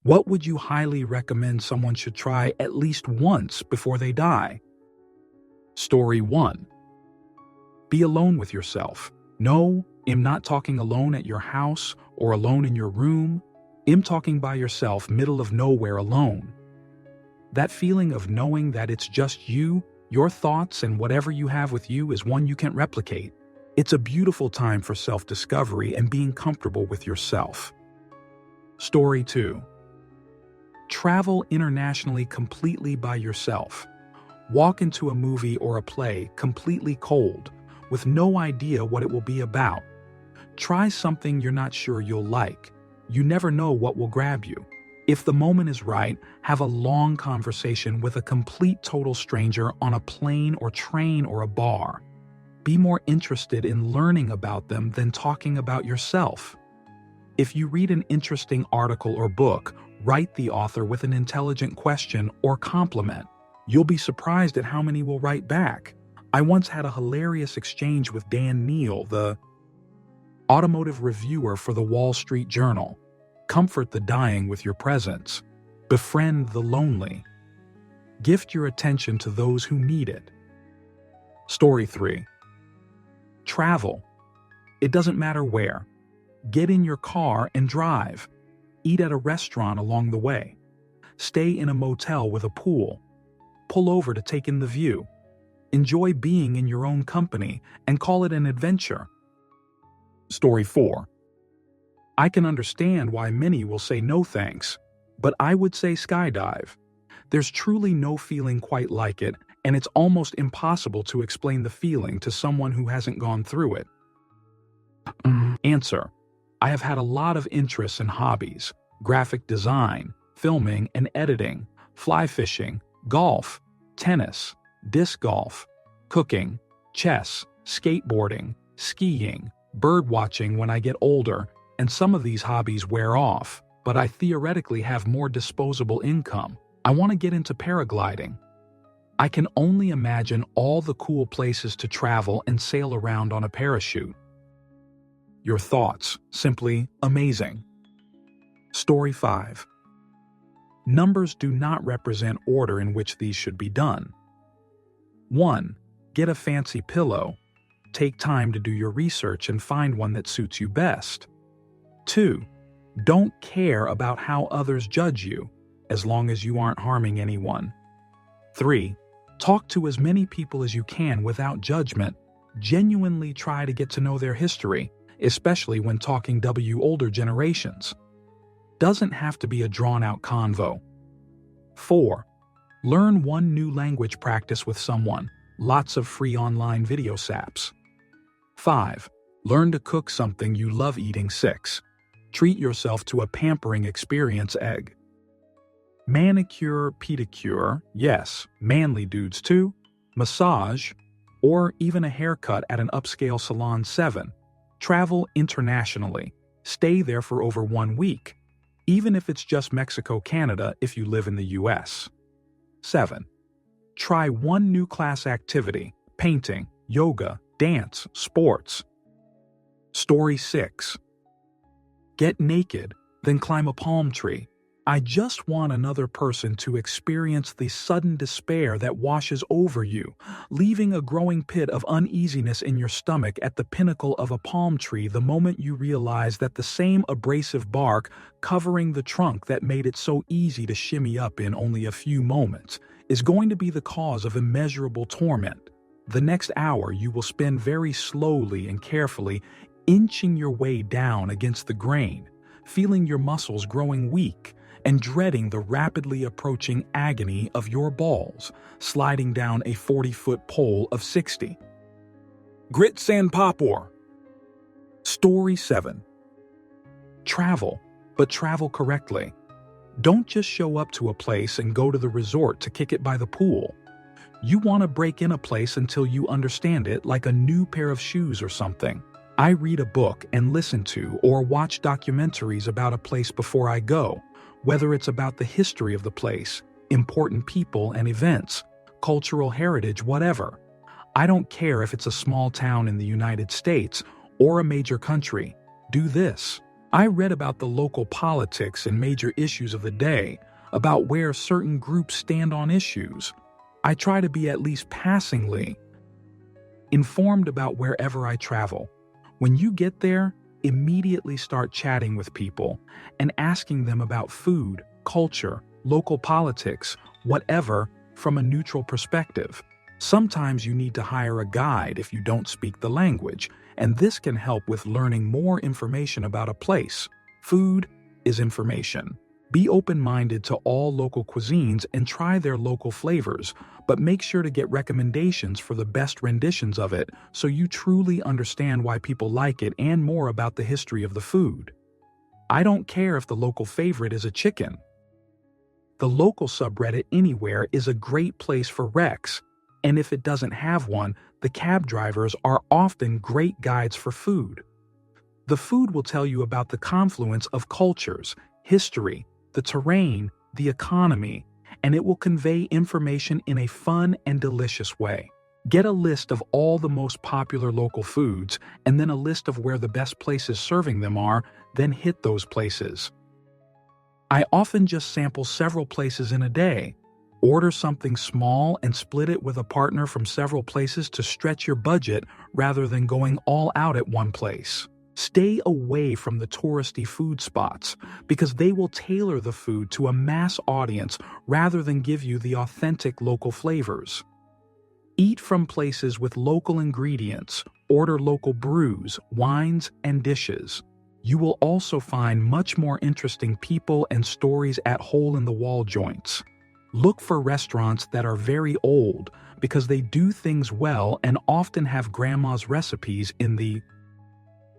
What would you highly recommend someone should try at least once before they die? Story 1. Be alone with yourself. No, I'm not talking alone at your house or alone in your room. I'm talking by yourself, middle of nowhere alone. That feeling of knowing that it's just you, your thoughts, and whatever you have with you is one you can't replicate. It's a beautiful time for self-discovery and being comfortable with yourself. Story 2. Travel internationally completely by yourself. Walk into a movie or a play completely cold, with no idea what it will be about. Try something you're not sure you'll like. You never know what will grab you. If the moment is right, have a long conversation with a complete total stranger on a plane or train or a bar. Be more interested in learning about them than talking about yourself. If you read an interesting article or book, write the author with an intelligent question or compliment. You'll be surprised at how many will write back. I once had a hilarious exchange with Dan Neal, the automotive reviewer for the Wall Street Journal. Comfort the dying with your presence. Befriend the lonely. Gift your attention to those who need it. Story 3. Travel. It doesn't matter where. Get in your car and drive. Eat at a restaurant along the way. Stay in a motel with a pool. Pull over to take in the view. Enjoy being in your own company and call it an adventure. Story 4. I can understand why many will say no thanks, but I would say skydive. There's truly no feeling quite like it, and it's almost impossible to explain the feeling to someone who hasn't gone through it. Answer. I have had a lot of interests and hobbies: graphic design, filming and editing, fly fishing, golf, tennis, disc golf, cooking, chess, skateboarding, skiing, bird watching when I get older, and some of these hobbies wear off, but I theoretically have more disposable income. I want to get into paragliding. I can only imagine all the cool places to travel and sail around on a parachute. Your thoughts, simply amazing. Story 5. Numbers do not represent order in which these should be done. 1. Get a fancy pillow. Take time to do your research and find one that suits you best. 2. Don't care about how others judge you, as long as you aren't harming anyone. 3. Talk to as many people as you can without judgment. Genuinely try to get to know their history, especially when talking older generations. Doesn't have to be a drawn-out convo. 4. Learn one new language practice with someone. Lots of free online video saps. 5. Learn to cook something you love eating. 6. Treat yourself to a pampering experience. Egg. Manicure, pedicure, yes, manly dudes too. Massage, or even a haircut at an upscale salon. 7. Travel internationally. Stay there for over 1 week, even if it's just Mexico, Canada if you live in the US. 7. Try one new class activity: painting, yoga, dance, sports. Story 6. Get naked, then climb a palm tree. I just want another person to experience the sudden despair that washes over you, leaving a growing pit of uneasiness in your stomach at the pinnacle of a palm tree the moment you realize that the same abrasive bark covering the trunk that made it so easy to shimmy up in only a few moments is going to be the cause of immeasurable torment. The next hour you will spend very slowly and carefully inching your way down against the grain, feeling your muscles growing weak, and dreading the rapidly approaching agony of your balls sliding down a 40-foot pole of 60. Grits and Popor. Story 7. Travel, but travel correctly. Don't just show up to a place and go to the resort to kick it by the pool. You want to break in a place until you understand it, like a new pair of shoes or something. I read a book and listen to or watch documentaries about a place before I go, whether it's about the history of the place, important people and events, cultural heritage, whatever. I don't care if it's a small town in the United States or a major country. Do this. I read about the local politics and major issues of the day, about where certain groups stand on issues. I try to be at least passingly informed about wherever I travel. When you get there, immediately start chatting with people and asking them about food, culture, local politics, whatever, from a neutral perspective. Sometimes you need to hire a guide if you don't speak the language, and this can help with learning more information about a place. Food is information. Be open-minded to all local cuisines and try their local flavors, but make sure to get recommendations for the best renditions of it so you truly understand why people like it and more about the history of the food. I don't care if the local favorite is a chicken. The local subreddit anywhere is a great place for recs, and if it doesn't have one, the cab drivers are often great guides for food. The food will tell you about the confluence of cultures, history, the terrain, the economy, and it will convey information in a fun and delicious way. Get a list of all the most popular local foods and then a list of where the best places serving them are, then hit those places. I often just sample several places in a day. Order something small and split it with a partner from several places to stretch your budget rather than going all out at one place. Stay away from the touristy food spots because they will tailor the food to a mass audience rather than give you the authentic local flavors. Eat from places with local ingredients, order local brews, wines, and dishes. You will also find much more interesting people and stories at hole-in-the-wall joints. Look for restaurants that are very old because they do things well and often have grandma's recipes in the.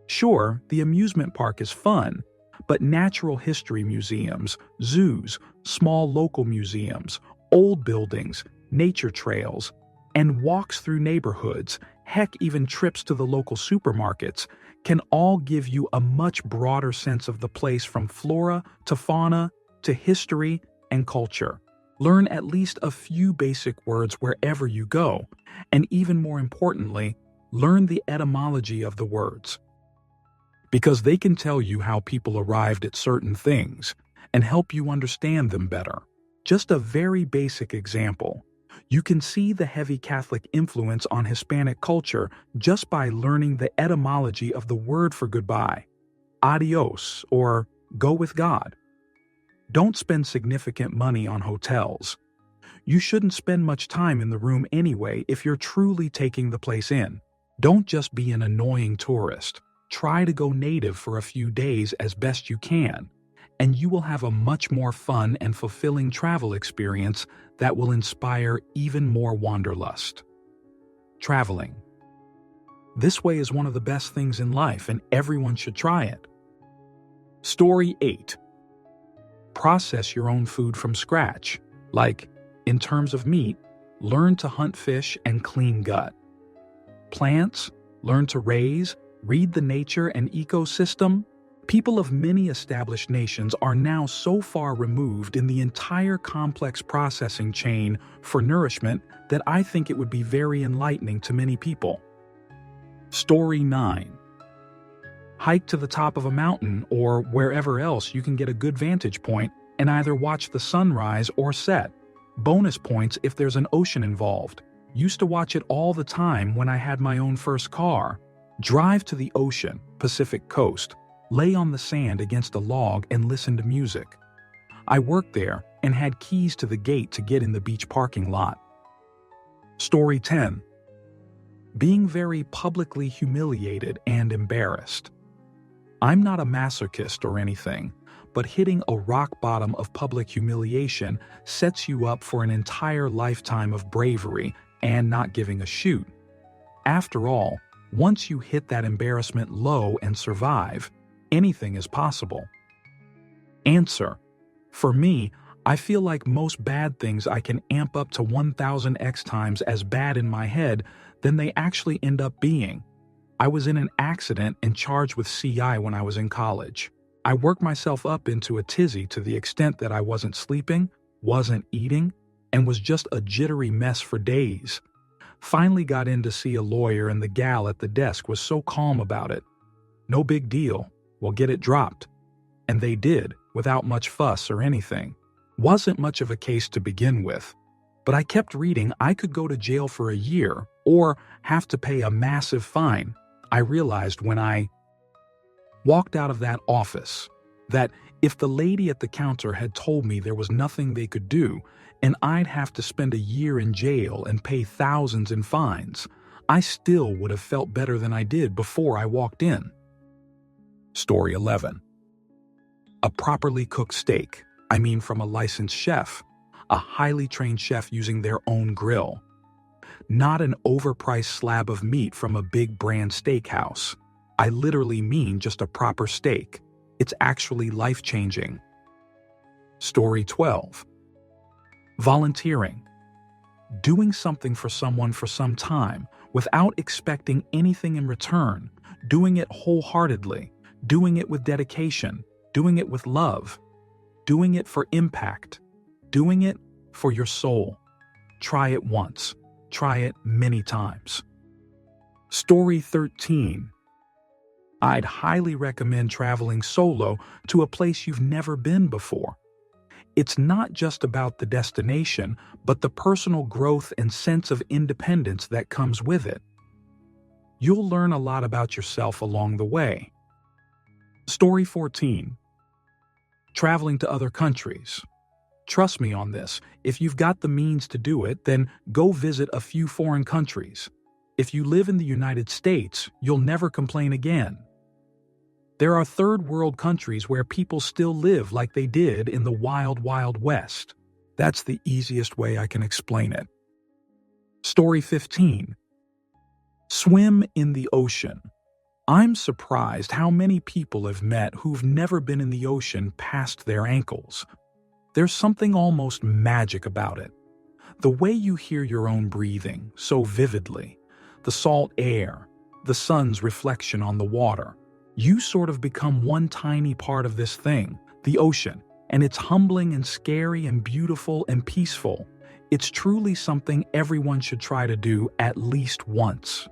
Sure, the amusement park is fun, but natural history museums, zoos, small local museums, old buildings, nature trails, and walks through neighborhoods, heck, even trips to the local supermarkets, can all give you a much broader sense of the place from flora to fauna to history and culture. Learn at least a few basic words wherever you go, and even more importantly, learn the etymology of the words. Because they can tell you how people arrived at certain things and help you understand them better. Just a very basic example. You can see the heavy Catholic influence on Hispanic culture just by learning the etymology of the word for goodbye. Adios, or go with God. Don't spend significant money on hotels. You shouldn't spend much time in the room anyway if you're truly taking the place in. Don't just be an annoying tourist. Try to go native for a few days as best you can, and you will have a much more fun and fulfilling travel experience that will inspire even more wanderlust. Traveling. This way is one of the best things in life, and everyone should try it. Story 8. Process your own food from scratch. Like, in terms of meat, learn to hunt fish and clean gut. Plants, learn to raise, read the nature and ecosystem. People of many established nations are now so far removed in the entire complex processing chain for nourishment that I think it would be very enlightening to many people. Story 9. Hike to the top of a mountain or wherever else you can get a good vantage point and either watch the sunrise or set. Bonus points if there's an ocean involved. Used to watch it all the time when I had my own first car. Drive to the ocean, Pacific coast, lay on the sand against a log and listen to music. I worked there and had keys to the gate to get in the beach parking lot. Story 10. Being very publicly humiliated and embarrassed. I'm not a masochist or anything, but hitting a rock bottom of public humiliation sets you up for an entire lifetime of bravery and not giving a shoot. After all, once you hit that embarrassment low and survive, anything is possible. Answer. For me, I feel like most bad things I can amp up to 1000x times as bad in my head than they actually end up being. I was in an accident and charged with CI when I was in college. I worked myself up into a tizzy to the extent that I wasn't sleeping, wasn't eating, and was just a jittery mess for days. Finally got in to see a lawyer and the gal at the desk was so calm about it. No big deal. Well, get it dropped. And they did, without much fuss or anything. Wasn't much of a case to begin with. But I kept reading I could go to jail for a year or have to pay a massive fine. I realized when I walked out of that office that if the lady at the counter had told me there was nothing they could do and I'd have to spend a year in jail and pay thousands in fines, I still would have felt better than I did before I walked in. Story 11. A properly cooked steak, from a licensed chef, a highly trained chef using their own grill. Not an overpriced slab of meat from a big brand steakhouse. I literally mean just a proper steak. It's actually life-changing. Story 12. Volunteering. Doing something for someone for some time without expecting anything in return, doing it wholeheartedly, doing it with dedication, doing it with love, doing it for impact, doing it for your soul. Try it once. Try it many times. Story 13. I'd highly recommend traveling solo to a place you've never been before. It's not just about the destination, but the personal growth and sense of independence that comes with it. You'll learn a lot about yourself along the way. Story 14. Traveling to other countries. Trust me on this, if you've got the means to do it, then go visit a few foreign countries. If you live in the United States, you'll never complain again. There are third world countries where people still live like they did in the wild, wild West. That's the easiest way I can explain it. Story 15. Swim in the ocean. I'm surprised how many people I've met who've never been in the ocean past their ankles. There's something almost magic about it. The way you hear your own breathing so vividly, the salt air, the sun's reflection on the water, you sort of become one tiny part of this thing, the ocean, and it's humbling and scary and beautiful and peaceful. It's truly something everyone should try to do at least once.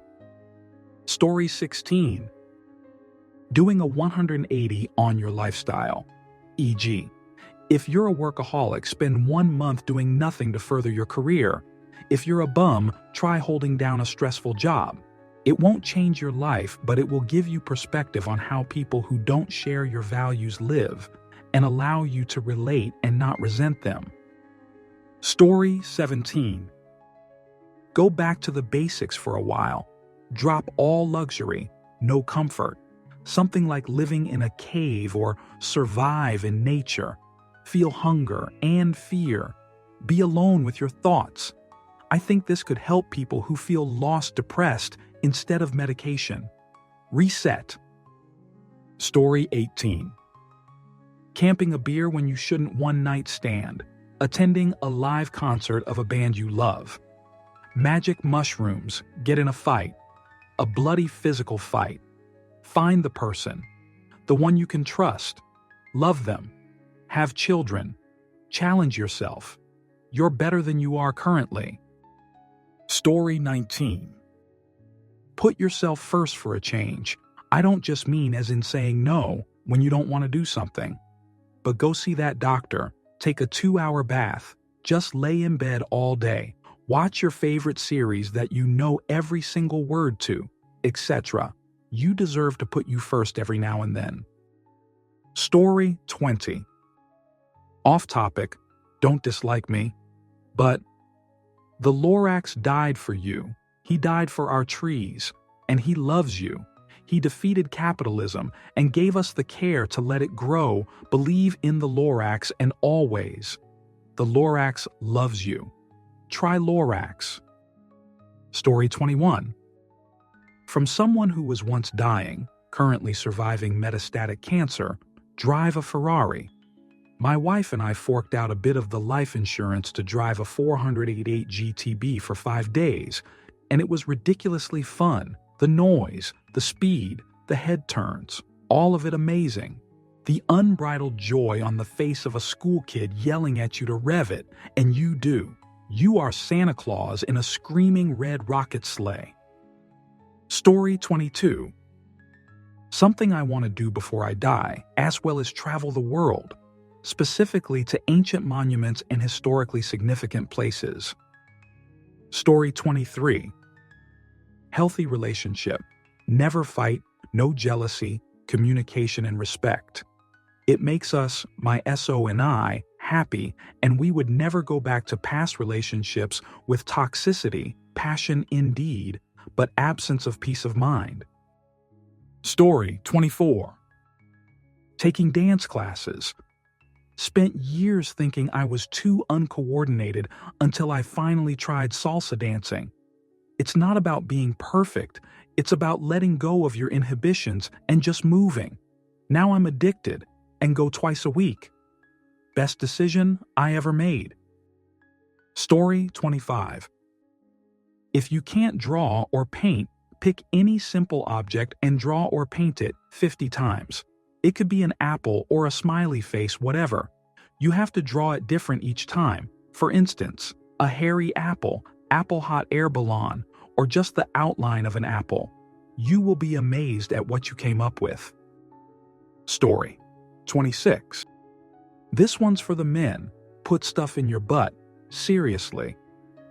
Story 16. Doing a 180 on your lifestyle, e.g., if you're a workaholic, spend 1 month doing nothing to further your career. If you're a bum, try holding down a stressful job. It won't change your life, but it will give you perspective on how people who don't share your values live and allow you to relate and not resent them. Story 17. Go back to the basics for a while. Drop all luxury, no comfort. Something like living in a cave or survive in nature. Feel hunger and fear. Be alone with your thoughts. I think this could help people who feel lost, depressed, instead of medication. Reset. Story 18. Camping a beer when you shouldn't, one-night stand. Attending a live concert of a band you love. Magic mushrooms, get in a fight. A bloody physical fight. Find the person. The one you can trust. Love them. Have children. Challenge yourself. You're better than you are currently. Story 19. Put yourself first for a change. I don't just mean as in saying no when you don't want to do something. But go see that doctor. Take a 2-hour bath. Just lay in bed all day. Watch your favorite series that you know every single word to, etc. You deserve to put you first every now and then. Story 20. Off topic, don't dislike me, but the Lorax died for you. He died for our trees, and he loves you. He defeated capitalism and gave us the care to let it grow. Believe in the Lorax and always. The Lorax loves you. Try Lorax. Story 21. From someone who was once dying, currently surviving metastatic cancer, drive a Ferrari. My wife and I forked out a bit of the life insurance to drive a 488 GTB for 5 days, and it was ridiculously fun. The noise, the speed, the head turns, all of it amazing. The unbridled joy on the face of a school kid yelling at you to rev it, and you do. You are Santa Claus in a screaming red rocket sleigh. Story 22. Something I want to do before I die, as well as travel the world, specifically to ancient monuments and historically significant places. Story 23. Healthy relationship. Never fight, no jealousy, communication and respect. It makes us, my SO and I, happy, and we would never go back to past relationships with toxicity, passion indeed, but absence of peace of mind. Story 24. Taking dance classes. Spent years thinking I was too uncoordinated until I finally tried salsa dancing. It's not about being perfect, it's about letting go of your inhibitions and just moving. Now I'm addicted and go twice a week. Best decision I ever made. Story 25. If you can't draw or paint, pick any simple object and draw or paint it 50 times. It could be an apple or a smiley face, whatever. You have to draw it different each time. For instance, a hairy apple, apple hot air balloon, or just the outline of an apple. You will be amazed at what you came up with. Story 26. This one's for the men. Put stuff in your butt. Seriously.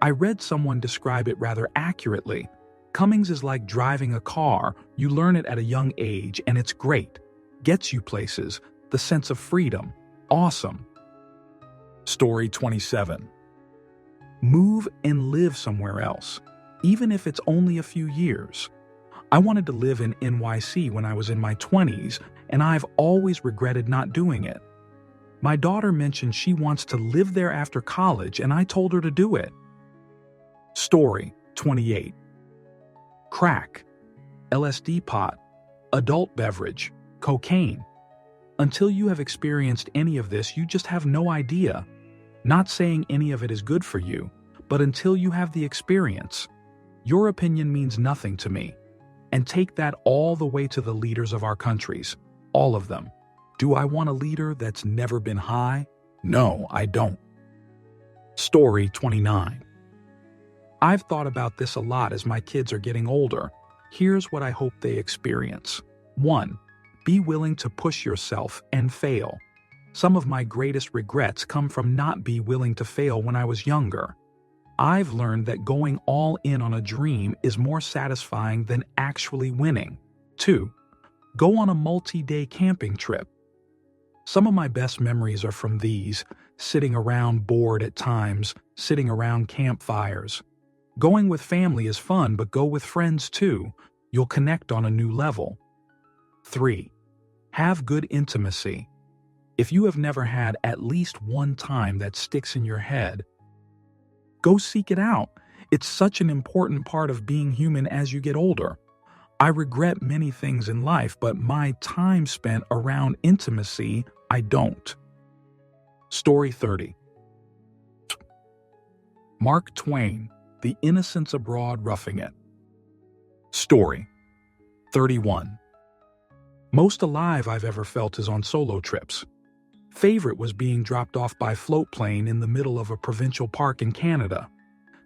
I read someone describe it rather accurately. Cummings is like driving a car. You learn it at a young age and it's great. Gets you places. The sense of freedom. Awesome. Story 27. Move and live somewhere else, even if it's only a few years. I wanted to live in NYC when I was in my 20s, and I've always regretted not doing it. My daughter mentioned she wants to live there after college, and I told her to do it. Story 28. Crack, LSD pot, adult beverage, cocaine. Until you have experienced any of this, you just have no idea. Not saying any of it is good for you, but until you have the experience, your opinion means nothing to me. And take that all the way to the leaders of our countries, all of them. Do I want a leader that's never been high? No, I don't. Story 29. I've thought about this a lot as my kids are getting older. Here's what I hope they experience. 1. Be willing to push yourself and fail. Some of my greatest regrets come from not being willing to fail when I was younger. I've learned that going all in on a dream is more satisfying than actually winning. 2. Go on a multi-day camping trip. Some of my best memories are from these, sitting around bored at times, sitting around campfires. Going with family is fun, but go with friends too. You'll connect on a new level. 3. Have good intimacy. If you have never had at least one time that sticks in your head, go seek it out. It's such an important part of being human as you get older. I regret many things in life, but my time spent around intimacy, I don't. Story 30. Mark Twain, The Innocents Abroad Roughing It. Story 31. Most alive I've ever felt is on solo trips. Favorite was being dropped off by float plane in the middle of a provincial park in Canada.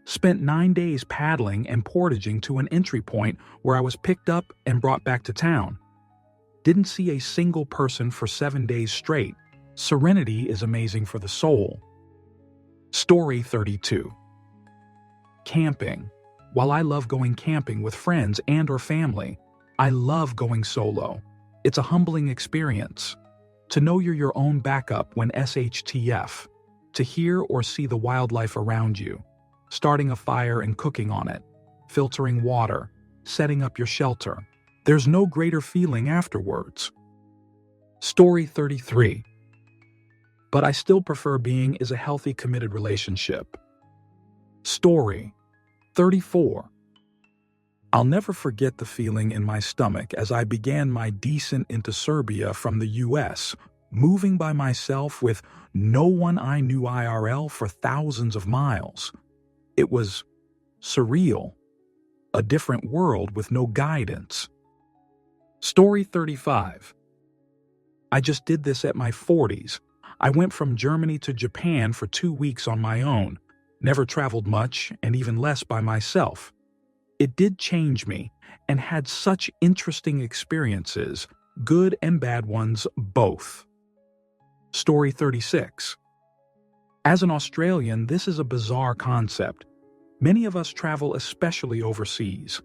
Spent 9 days paddling and portaging to an entry point where I was picked up and brought back to town. Didn't see a single person for 7 days straight. Serenity is amazing for the soul. Story 32. Camping. While I love going camping with friends and or family, I love going solo. It's a humbling experience. To know you're your own backup when SHTF. To hear or see the wildlife around you. Starting a fire and cooking on it. Filtering water. Setting up your shelter. There's no greater feeling afterwards. Story 33. But I still prefer being in a healthy, committed relationship. Story 34. I'll never forget the feeling in my stomach as I began my descent into Serbia from the US, moving by myself with no one I knew IRL for thousands of miles. It was surreal, a different world with no guidance. Story 35. I just did this at my 40s. I went from Germany to Japan for 2 weeks on my own, never traveled much and even less by myself. It did change me, and had such interesting experiences, good and bad ones both. Story 36. As an Australian, this is a bizarre concept. Many of us travel especially overseas.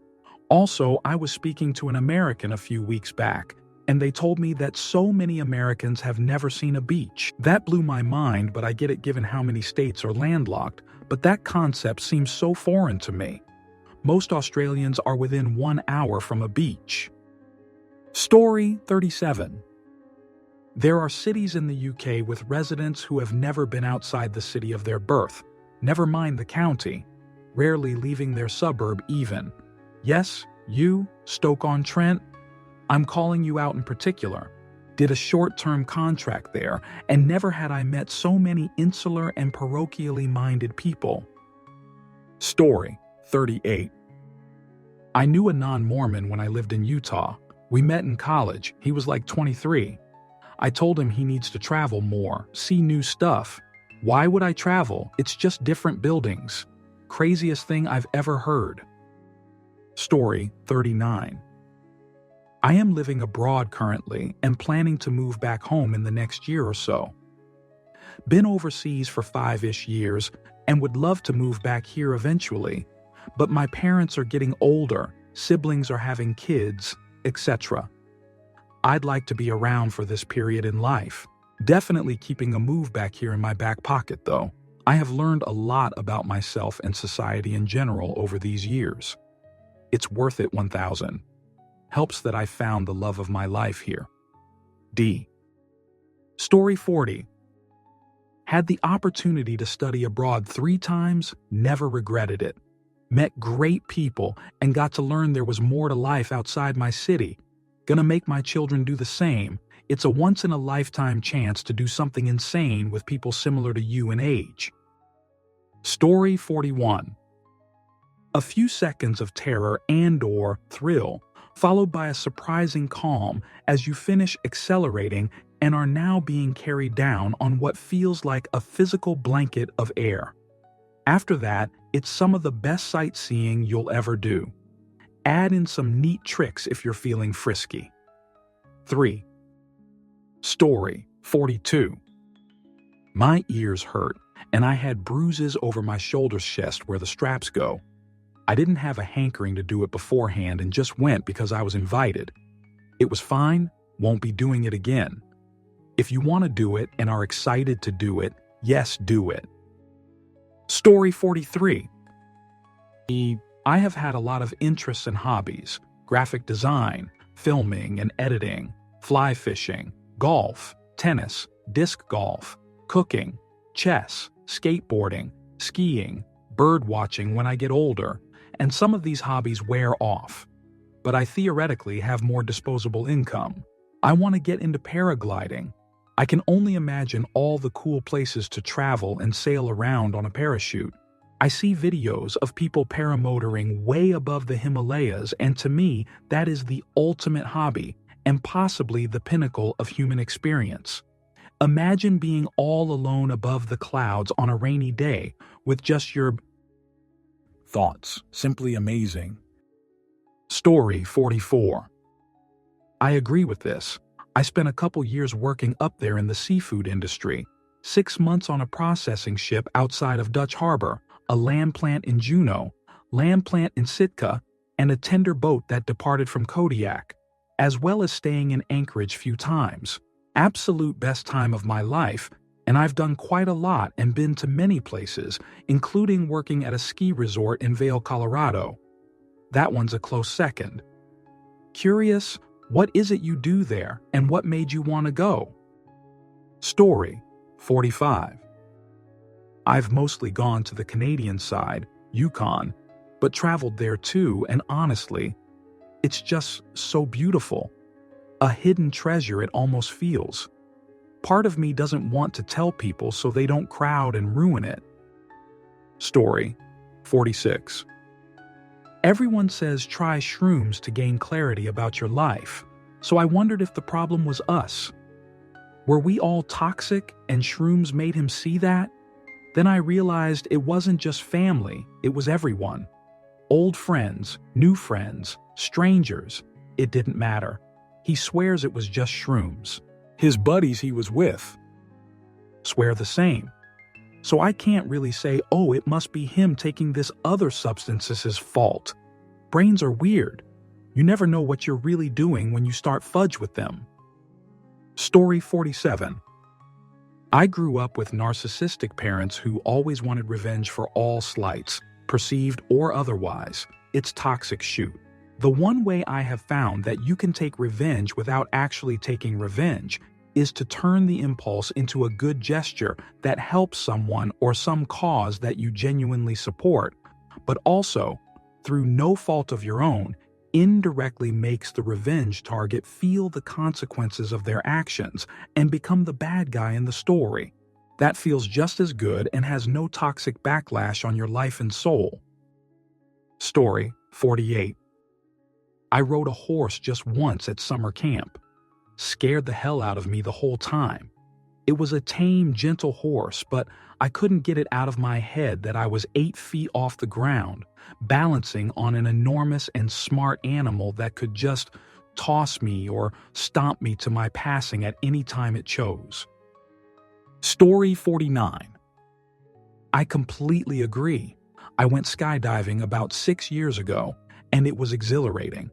Also, I was speaking to an American a few weeks back, and they told me that so many Americans have never seen a beach. That blew my mind, but I get it given how many states are landlocked, but that concept seems so foreign to me. Most Australians are within 1 hour from a beach. Story 37. There are cities in the UK with residents who have never been outside the city of their birth, never mind the county, rarely leaving their suburb even. Yes, you, Stoke-on-Trent, I'm calling you out in particular. Did a short-term contract there, and never had I met so many insular and parochially minded people. Story 38. I knew a non-Mormon when I lived in Utah. We met in college. He was like 23. I told him he needs to travel more, see new stuff. Why would I travel? It's just different buildings. Craziest thing I've ever heard. Story 39. I am living abroad currently and planning to move back home in the next year or so. Been overseas for 5-ish years and would love to move back here eventually, but my parents are getting older, siblings are having kids, etc. I'd like to be around for this period in life. Definitely keeping a move back here in my back pocket, though. I have learned a lot about myself and society in general over these years. It's worth it 1,000. Helps that I found the love of my life here. D. Story 40. Had the opportunity to study abroad 3 times, never regretted it. Met great people and got to learn there was more to life outside my city. Gonna make my children do the same. It's a once-in-a-lifetime chance to do something insane with people similar to you in age. Story 41. A few seconds of terror and/or thrill, followed by a surprising calm as you finish accelerating and are now being carried down on what feels like a physical blanket of air. After that, it's some of the best sightseeing you'll ever do. Add in some neat tricks if you're feeling frisky. 3. Story 42. My ears hurt, and I had bruises over my shoulder chest where the straps go. I didn't have a hankering to do it beforehand and just went because I was invited. It was fine, won't be doing it again. If you want to do it and are excited to do it, yes, do it. Story 43. I have had a lot of interests and hobbies: graphic design, filming and editing, fly fishing, golf, tennis, disc golf, cooking, chess, skateboarding, skiing, bird watching when I get older, and some of these hobbies wear off. But I theoretically have more disposable income. I want to get into paragliding. I can only imagine all the cool places to travel and sail around on a parachute. I see videos of people paramotoring way above the Himalayas, and to me, that is the ultimate hobby and possibly the pinnacle of human experience. Imagine being all alone above the clouds on a rainy day with just your thoughts. Simply amazing. Story 44. I agree with this. I spent a couple years working up there in the seafood industry, 6 months on a processing ship outside of Dutch Harbor, a land plant in Juneau, land plant in Sitka, and a tender boat that departed from Kodiak, as well as staying in Anchorage few times. Absolute best time of my life, and I've done quite a lot and been to many places, including working at a ski resort in Vail, Colorado. That one's a close second. Curious, what is it you do there, and what made you want to go? Story 45. I've mostly gone to the Canadian side, Yukon, but traveled there too, and honestly, it's just so beautiful. A hidden treasure it almost feels. Part of me doesn't want to tell people so they don't crowd and ruin it. Story 46. Everyone says try shrooms to gain clarity about your life, so I wondered if the problem was us. Were we all toxic and shrooms made him see that? Then I realized it wasn't just family, it was everyone. Old friends, new friends, strangers, it didn't matter. He swears it was just shrooms. His buddies he was with swear the same. So I can't really say, oh, it must be him taking this other substance's fault. Brains are weird. You never know what you're really doing when you start fudge with them. Story 47. I grew up with narcissistic parents who always wanted revenge for all slights, perceived or otherwise. It's toxic shoot. The one way I have found that you can take revenge without actually taking revenge is to turn the impulse into a good gesture that helps someone or some cause that you genuinely support, but also, through no fault of your own, indirectly makes the revenge target feel the consequences of their actions and become the bad guy in the story. That feels just as good and has no toxic backlash on your life and soul. Story 48. I rode a horse just once at summer camp. Scared the hell out of me the whole time. It was a tame, gentle horse, but I couldn't get it out of my head that I was 8 feet off the ground, balancing on an enormous and smart animal that could just toss me or stomp me to my passing at any time it chose. Story 49. I completely agree. I went skydiving about 6 years ago, and it was exhilarating.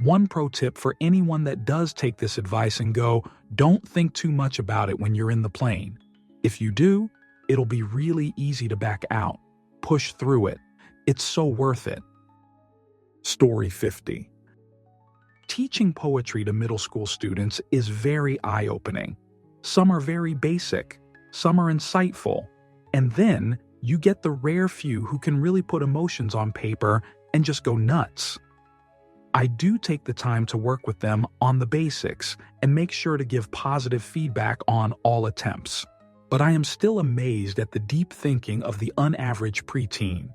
One pro tip for anyone that does take this advice and go, don't think too much about it when you're in the plane. If you do, it'll be really easy to back out. Push through it. It's so worth it. Story 50. Teaching poetry to middle school students is very eye-opening. Some are very basic, some are insightful, and then you get the rare few who can really put emotions on paper and just go nuts. I do take the time to work with them on the basics and make sure to give positive feedback on all attempts. But I am still amazed at the deep thinking of the unaverage preteen.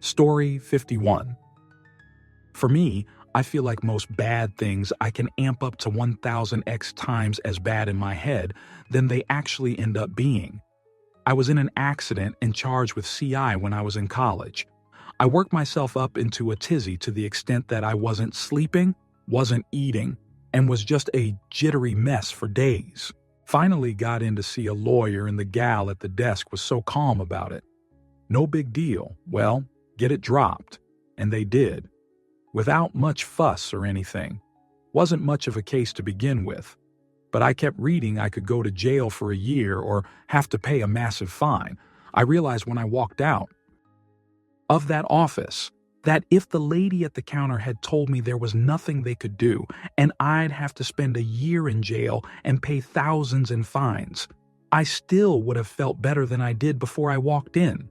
Story 51. For me, I feel like most bad things I can amp up to 1000x times as bad in my head than they actually end up being. I was in an accident and charged with CI when I was in college. I worked myself up into a tizzy to the extent that I wasn't sleeping, wasn't eating, and was just a jittery mess for days. Finally got in to see a lawyer, and the gal at the desk was so calm about it. No big deal. Well, get it dropped. And they did. Without much fuss or anything. Wasn't much of a case to begin with. But I kept reading I could go to jail for a year or have to pay a massive fine. I realized when I walked out of that office that if the lady at the counter had told me there was nothing they could do and I'd have to spend a year in jail and pay thousands in fines, I still would have felt better than I did before I walked in.